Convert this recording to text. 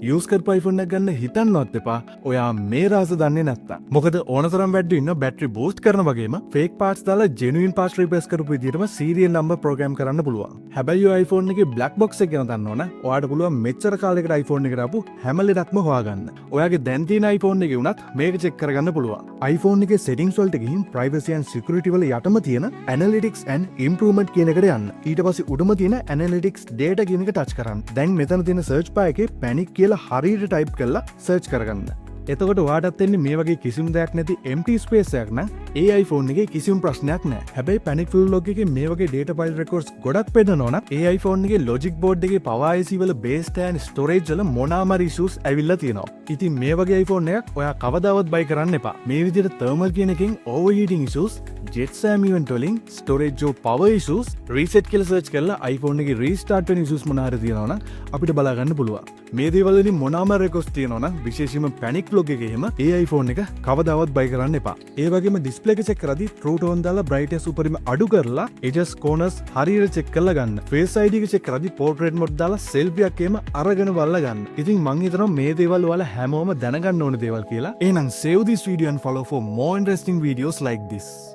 Use කරපු iPhone එක ගන්න හිතන්නවත් එපා ඔයා මේ රහස දන්නේ නැත්තම්. මොකද ඕනතරම් වැඩ ඉන්න බැටරි බූස්ට් කරන වගේම ෆේක් පාර්ට්ස් දාලා ජෙනුයින් පාර්ට්ස් රීප්ලේස් කරපු විදිහටම සීරියල් නම්බර් ප්‍රෝග්‍රෑම් කරන්න පුළුවන්. හැබැයි ඔය iPhone එකේ බ්ලැක් බොක්ස් එක ගැන දන්න ඕන. ඔයාට පුළුවන් මෙච්චර කාලයකට iPhone එකට ආපු හැම ලෙඩක්ම හොයාගන්න. ඔයාගේ දැන් තියෙන iPhone එකේ උනත් මේක චෙක් කරගන්න පුළුවන්. iPhone එකේ settings වලට ගිහින් privacy and security වල යටම තියෙන analytics and improvement කියන එකට යන්න. ඊට පස්සේ උඩම තියෙන analytics data කියන එක ටච් කරන්න. දැන් මෙතන තියෙන search bar එකේ panic කියලා හරියට type කරලා search කරගන්න. එතකොට ඔයාටත් එන්නේ මේ වගේ කිසිම දෙයක් නැති empty space එකක් නම් ඒ iPhone එකේ කිසිම ප්‍රශ්නයක් නැහැ. හැබැයි panic fuel log එකේ මේ වගේ data file records ගොඩක් පෙන්නනවා නම් ඒ iPhone එකේ logic board එකේ power IC වල base and storage වල මොනවාම issues ඇවිල්ලා තියෙනවා. ඉතින් මේ වගේ iPhone එකක් ඔයා කවදාවත් buy කරන්න එපා. මේ විදිහට thermal කියන එකෙන් overheating issues, JetSam event වලින් storage or power issues reset කියලා search කරලා iPhone එකේ restart වෙන issues මොනවා හරි තියෙනවා නම් අපිට බලා ගන්න පුළුවන්. මේ දේවල් වලින් මොනවාම records තියෙනවා නම් විශේෂයෙන්ම panic log එකේම ඒ iPhone එක කවදාවත් buy කරන්න එපා. ඒ වගේම display එක check කරද්දී true tone දාලා brightness උඩරිම අඩු කරලා edges corners හරියට check කරලා ගන්න. face ID එක check කරද්දී portrait mode දාලා selfie එකක් එම අරගෙන බලලා ගන්න. ඉතින් මං හිතනවා මේ දේවල් ඔයාලා හැමෝම දැනගන්න ඕන දේවල් කියලා. එහෙනම් save this video and follow for more interesting videos like this.